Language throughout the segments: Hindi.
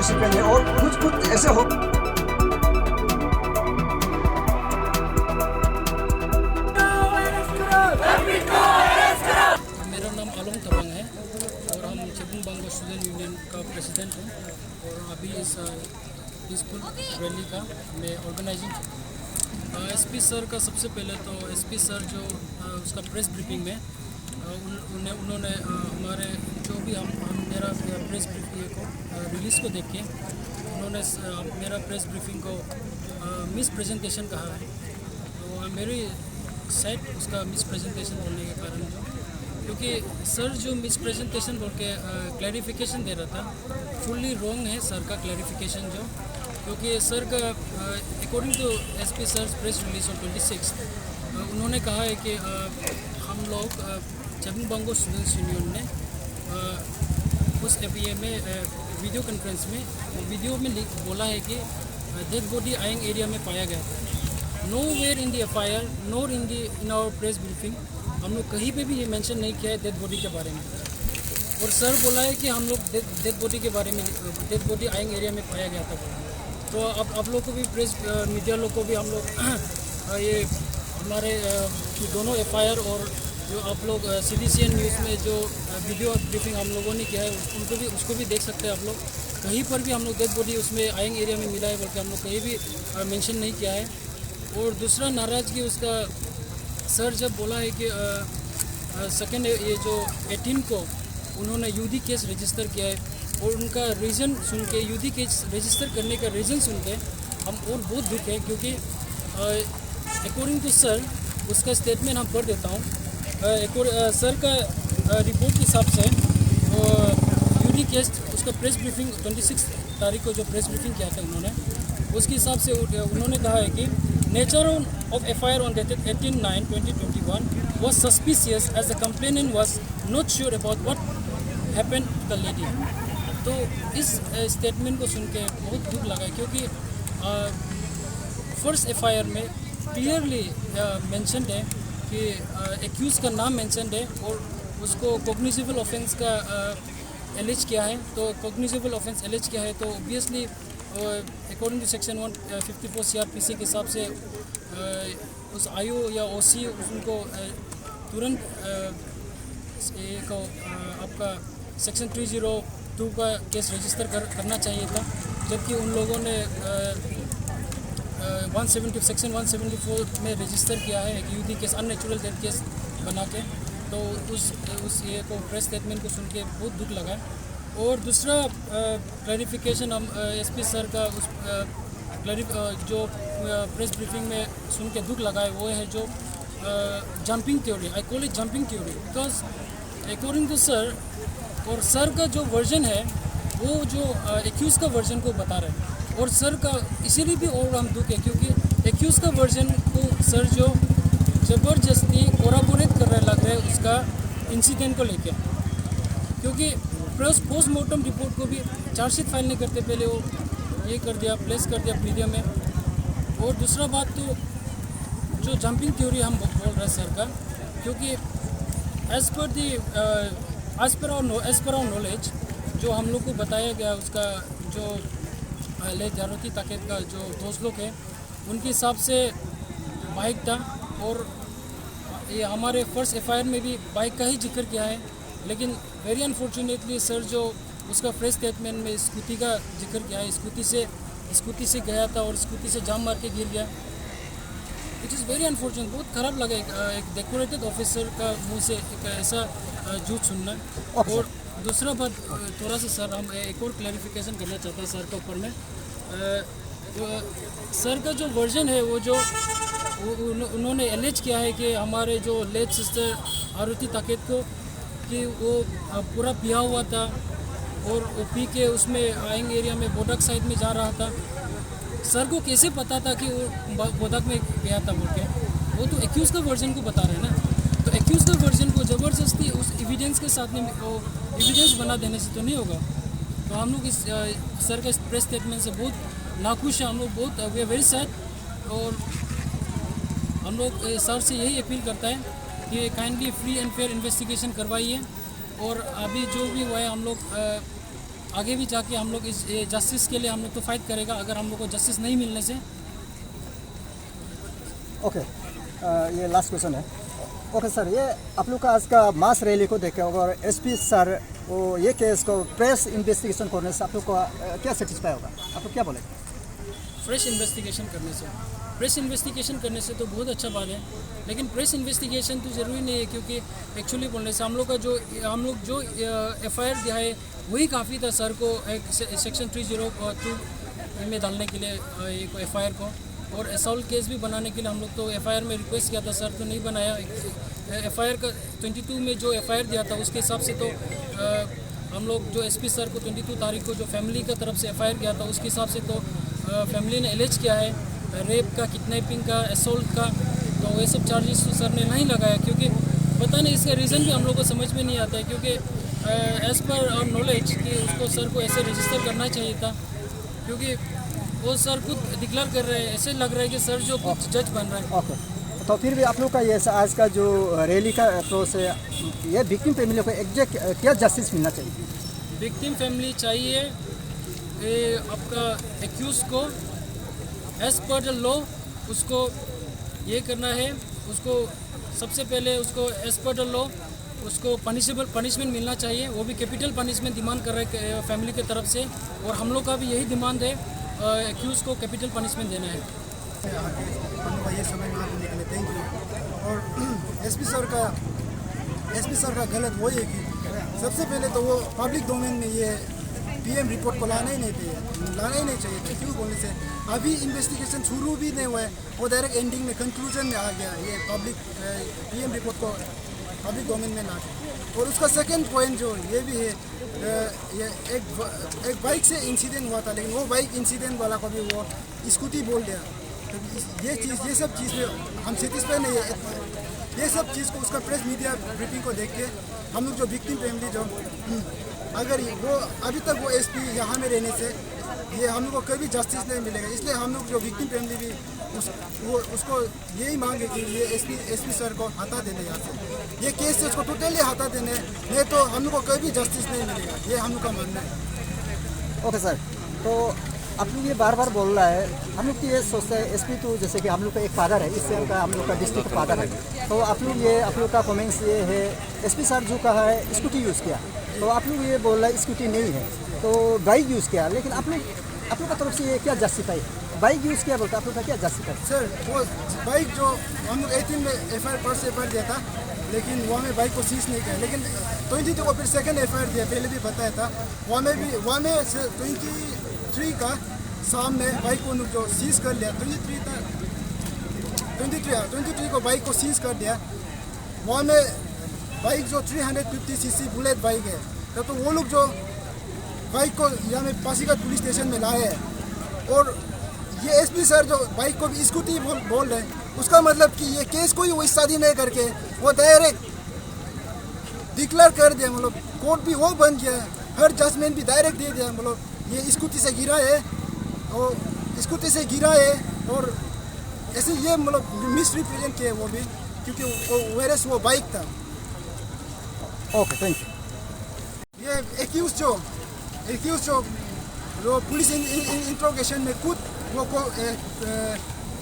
पार्टिसिपेंट है और कुछ ऐसे हो मेरा नाम आलम तबंग है और हम चेबुंग बांगो स्टूडेंट यूनियन का प्रेसिडेंट हूँ और अभी इस पीसफुल रैली का मैं ऑर्गेनाइजिंग एसपी सर का सबसे पहले तो एसपी सर जो उसका प्रेस ब्रीफिंग में उन्होंने हमारे जो भी हम मेरा प्रेस ब्रीफिंग को रिलीज़ को देख के उन्होंने मेरा प्रेस ब्रीफिंग को मिस प्रेजेंटेशन कहा है। तो मेरी साइड उसका मिस प्रेजेंटेशन होने के कारण जो क्योंकि सर जो मिस प्रेजेंटेशन बोल के क्लैरिफिकेशन दे रहा था फुल्ली रॉन्ग है सर का क्लैरिफिकेशन जो क्योंकि सर का according to SP sir press release on 26 उन्होंने कहा है कि हम लोग चेबुंग बांगो स्टूडेंट्स यूनियन ने उस एपीए में वीडियो कॉन्फ्रेंस में वीडियो में बोला है कि डेड बॉडी आयंग एरिया में पाया गया था। Nowhere in the FIR nor in our press briefing हम लोग कहीं पे भी ये मेंशन नहीं किया है डेड बॉडी के बारे में। और सर बोला है कि हम लोग डेड बॉडी के बारे में डेड बॉडी आयंग एरिया में पाया गया था। तो अब आप लोग को भी प्रेस मीडिया लोग को भी हम लोग ये हमारे दोनों एफआईआर और जो आप लोग CDCN न्यूज़ में जो वीडियो ब्रीफिंग हम लोगों ने किया है उसको भी देख सकते हैं आप लोग। कहीं पर भी हम लोग डेड बॉडी उसमें आयंग एरिया में मिला है बोल के हम लोग कहीं भी मेंशन नहीं किया है। और दूसरा नाराज़गी उसका सर जब बोला है कि सेकेंड ये जो 18 को उन्होंने यूडी केस रजिस्टर किया है और उनका रीज़न सुन के यूडी केस रजिस्टर करने का रीज़न सुन के हम और बहुत दुख है क्योंकि अकॉर्डिंग टू सर उसका स्टेटमेंट हम पढ़ देता हूँ। सर का रिपोर्ट के हिसाब से यूडी केस उसका प्रेस ब्रीफिंग 26 तारीख को जो प्रेस ब्रीफिंग किया था उन्होंने उसके हिसाब से उन्होंने कहा है कि nature of FIR on dated 18/9/2021 was suspicious as the complainant was not sure about what happened to the lady। तो इस स्टेटमेंट को सुन के बहुत दुख लगा क्योंकि फर्स्ट एफआईआर में क्लियरली मेंशन्ड है कि एक्यूज़ का नाम मेंशन्ड है और उसको कॉग्निजेबल ऑफेंस का एलिज किया है। तो कॉग्निजेबल ऑफेंस एलिज किया है तो obviously according to section 154 CRPC के हिसाब से उस आयु या OC उनको तुरंत आपका सेक्शन 302 का केस रजिस्टर करना चाहिए था। जबकि उन लोगों ने सेक्शन 174 में रजिस्टर किया है एक UD case unnatural death case बना के। तो उस ये को प्रेस स्टेटमेंट को सुन के बहुत दुख लगा। और दूसरा क्लैरिफिकेशन हम एसपी सर का उस जो प्रेस ब्रीफिंग में सुन के दुख लगा है वो है जो jumping theory. I call it jumping theory because according to sir और सर का जो वर्जन है वो जो एक्यूज़ का वर्जन को बता रहे हैं और सर का इसीलिए भी और हम दुख है क्योंकि एक्यूज़ का वर्जन को सर जो ज़बरदस्ती कोराबोरेट कर रहे लग रहा है उसका इंसिडेंट को लेके क्योंकि पोस्टमार्टम रिपोर्ट को भी चार्जशीट फाइल नहीं करते पहले वो ये कर दिया प्लेस कर दिया मीडिया में। और दूसरा बात तो जो जंपिंग थ्योरी हम बोल रहे हैं सर का क्योंकि एज़ पर आवर नॉलेज जो हम लोग को बताया गया उसका जो जारोती ताकत का जो दोस्त लोग हैं उनके हिसाब से बाइक था और ये हमारे फर्स्ट एफआईआर में भी बाइक का ही जिक्र किया है। लेकिन वेरी अनफॉर्चुनेटली सर जो उसका प्रेस स्टेटमेंट में स्कूटी का जिक्र किया है स्कूटी से गया था और स्कूटी से जाम मार के गिर गया। It is very unfortunate. बहुत ख़राब लगा एक डेकोरेटेड ऑफिसर का मुंह से एक ऐसा झूठ सुनना। और दूसरा बात थोड़ा सा सर हम एक और क्लैरिफिकेशन करना चाहते हैं सर के ऊपर में। सर का जो वर्जन है वो जो उन्होंने एलिज किया है कि हमारे जो लेट सिस्टर आरुति ताकेत को कि वो पूरा पिया हुआ था और वो पी के उसमें आयंग एरिया में बोडक साइड में जा रहा था। सर को कैसे पता था कि वो बोडक में गया था बोल के? वो तो एक्यूज़ का वर्जन को बता रहे हैं ना। तो एक्यूज़ का वर्जन को ज़बरदस्ती उस एविडेंस के साथ में एविडेंस बना देने से तो नहीं होगा। तो हम लोग इस सर का प्रेस स्टेटमेंट से बहुत नाखुश हैं। हम लोग बहुत वी आर वेरी सैड और हम लोग सर से यही अपील करता है कि kindly free and fair investigation करवाइए और अभी जो भी हुआ है हम लोग आगे भी जाके हम लोग इस जस्टिस के लिए हम लोग तो फाइट करेगा अगर हम लोग को जस्टिस नहीं मिलने से। ओके, ये लास्ट क्वेश्चन है। ओके सर, ये आप लोग का आज का मास रैली को देख के अगर एसपी सर वो ये केस को प्रेस इन्वेस्टिगेशन करने से आप लोग को क्या सेटिस्फाई होगा, आप लोग क्या बोलेंगे? प्रेस इन्वेस्टिगेशन करने से तो बहुत अच्छा बात है, लेकिन प्रेस इन्वेस्टिगेशन तो ज़रूरी नहीं है, क्योंकि एक्चुअली बोलने से हम लोग जो एफआईआर दिया है वही काफ़ी था सर को एक सेक्शन 302 में डालने के लिए एक एफआईआर को, और असॉल्ट केस भी बनाने के लिए हम लोग तो एफआईआर में रिक्वेस्ट किया था, सर तो नहीं बनाया। एफआईआर का 22 में जो एफआईआर दिया था उसके हिसाब से तो हम लोग जो एसपी सर को 22 तारीख को जो फैमिली का तरफ से एफआईआर किया था उसके हिसाब से तो फैमिली ने एलिज किया है रेप का, किडनैपिंग का, असॉल्ट का, तो ये सब चार्जेस तो सर ने नहीं लगाया, क्योंकि पता नहीं इसका रीज़न भी हम लोग को समझ में नहीं आता है, क्योंकि एज़ पर आवर नॉलेज कि उसको सर को ऐसे रजिस्टर करना चाहिए था, क्योंकि वो सर खुद डिक्लेयर कर रहे हैं, ऐसे लग रहा है कि सर जो कुछ जज बन रहा है। ओके, तो फिर भी आप लोग का ये आज का जो रैली का अप्रोच है, ये विक्टिम फैमिली को एग्जैक्ट क्या जस्टिस मिलना चाहिए? विक्टिम फैमिली चाहिए ये आपका एक्यूज को एज पर द लॉ उसको ये करना है, उसको सबसे पहले उसको एज पर द लॉ उसको पनिशमेंट मिलना चाहिए, वो भी कैपिटल पनिशमेंट डिमांड कर रहे हैं फैमिली की तरफ से, और हम लोग का भी यही डिमांड है, एक्यूज को कैपिटल पनिशमेंट देना है। ये समय में आने के लिए थैंक यू। और एसपी सर का गलत वो है कि सबसे पहले तो वो पब्लिक डोमेन में ये पीएम रिपोर्ट को लाना ही नहीं चाहिए था। क्यों बोलने से अभी इन्वेस्टिगेशन शुरू भी नहीं हुआ है, वो डायरेक्ट एंडिंग में कंक्लूजन में आ गया ये पीएम रिपोर्ट को पब्लिक डोमेन में ला के। और उसका सेकंड पॉइंट जो ये भी है, ये एक बाइक से इंसिडेंट हुआ था, लेकिन वो बाइक इंसिडेंट वाला को भी वो स्कूटी बोल दिया। तो ये सब चीज़ में हम सेटिस्फाई नहीं है। ये सब चीज़ को उसका प्रेस मीडिया ब्रीफिंग को देख के हम लोग जो विक्टिम फैमिली जो अगर वो अभी तक वो एसपी यहाँ में रहने से ये हम लोग को कभी जस्टिस नहीं मिलेगा, इसलिए हम लोग जो विक्टिम फैमिली भी उसको यही मांगे कि ये एसपी सर को हटा देने यहाँ से, ये केस से उसको टोटली हटा देने, नहीं तो हम लोग को कभी जस्टिस नहीं मिलेगा, ये हम लोग का मानना है। ओके सर, तो आप लोग ये बार बार बोल रहा है, हम लोग ये सोचते हैं एसपी तो जैसे कि हम लोग का एक फादर है, इससे का हम लोग का डिस्ट्रिक्ट फादर है, तो आप लोग का कमेंट्स ये है एसपी सर जो कहा है स्कूटी यूज़ किया, तो आप लोग ये बोल रहा है स्कूटी नहीं है तो बाइक यूज़ किया, लेकिन आप लोग का तरफ से ये क्या जस्टिफाई, बाइक यूज़ किया बोलते आप लोग का क्या जस्टिफाई? सर वो बाइक जो हम लोग 18 में एफआईआर दिया था, लेकिन वहाँ में बाइक को सीज नहीं किया, लेकिन 22 को फिर सेकंड एफआईआर दिया, पहले भी बताया था, वहाँ में 23 का शाम में बाइक को जो सीज कर लिया, 23 को बाइक को सीज कर दिया। वहाँ में बाइक जो 350cc बुलेट बाइक है, तो वो लोग जो बाइक को यहाँ में पासीघाट पुलिस स्टेशन में लाए हैं, और ये एसपी सर जो बाइक को भी स्कूटी बोल रहे हैं, उसका मतलब कि ये केस कोई वो शादी नहीं करके वो डायरेक्ट डिक्लेयर कर दिया, मतलब कोर्ट भी वो बन गया, हर जजमेंट भी डायरेक्ट दे दिया, मतलब ये स्कूटी से गिरा है और ऐसे ये मतलब मिसरिप्रेजेंट किया वो भी, क्योंकि वो बाइक था। Okay, thank you. ये एक्यूज जो पुलिस इंट्रोगेशन में खुद वो को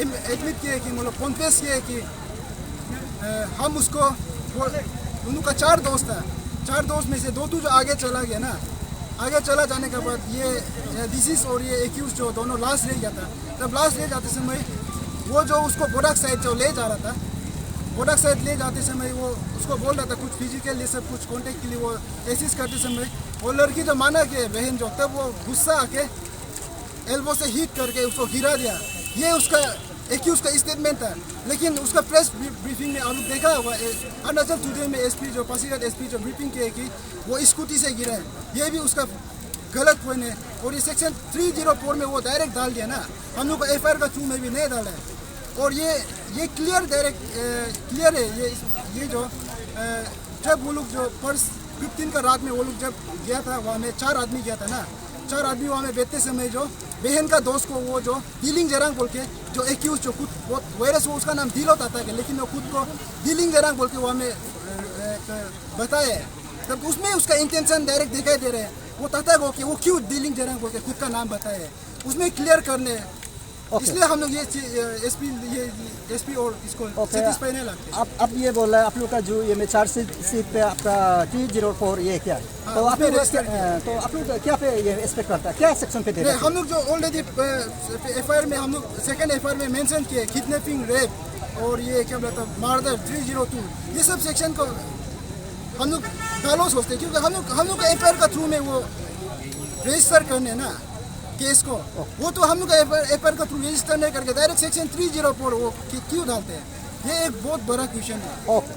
एडमिट किए कि मतलब कॉन्फेस किए कि हम उसको उनका 4 दोस्त था, 4 दोस्त में से 2 जो आगे चला गया ना, आगे चला जाने के बाद ये डिसीज और ये एक्यूज जो दोनों लाश ले जाता, तब लाश ले जाते समय वो जो उसको बोडक साइड जो ले जा रहा था, बोडक साइड ले जाते समय वो उसको बोल रहा था कुछ फिजिकल ये सब कुछ कॉन्टेक्ट के लिए वो एसिस करते समय वो लड़की जो माना के बहन जो, तब वो गुस्सा आके एल्बो से हिट करके उसको गिरा दिया। ये उसका एक्यूज का स्टेटमेंट था, लेकिन उसका प्रेस ब्रीफिंग में आप लोग देखा होगा अरुणाचल टुडे में एसपी जो पासीघाट एसपी जो ब्रीफिंग किए कि वो स्कूटी से गिरा है, ये भी उसका गलत पॉइंट है। और ये सेक्शन 304 में वो डायरेक्ट डाल दिया ना, हम लोग को एफआईआर का थ्रू में भी नहीं डाला है, और ये क्लियर है। ये जो जब वो लोग जो फर्स्ट 15 का रात में वो लोग जब गया था, वहाँ में 4 आदमी गया था ना, 4 आदमी वहाँ में बैठते समय जो बहन का दोस्त को वो जो दिलिंग जरांग बोल के जो एक्यूज जो खुद वो वायरस वो उसका नाम दिलोत आता है, लेकिन वो खुद को दिलिंग जरांग बोल के वहाँ में बताया है, तब उसमें उसका इंटेंशन डायरेक्ट दिखाई दे रहे हैं। वो तथा को कि वो क्यों डीलिंग जरा को खुद का नाम बताए, उसमें क्लियर करने। इसलिए हम लोग ये एसपी और इसको सेटिस्फाई नहीं लगते। अब ये बोल रहा है आप लोग का जो ये में चार्ज सीट पे आपका 304 ये क्या है, तो आप लोग तो आप लोग क्या पे ये एक्सपेक्ट करता है, क्या सेक्शन पे दे रहे हैं? हम लोग जो ऑलरेडी एफआईआर में हम लोग सेकंड एफआईआर में मेंशन किए किडनैपिंग, रेप और ये क्या बोलता है मर्डर 302, ये सब सेक्शन को हम लोग डालो सोचते हैं, क्योंकि हम लोग एफआईआर का थ्रू में वो रजिस्टर करने ना केस को, वो तो हम लोग एफआईआर का थ्रू रजिस्टर नहीं करके डायरेक्ट सेक्शन 304 वो क्यों डालते हैं, ये एक बहुत बड़ा क्वेश्चन है।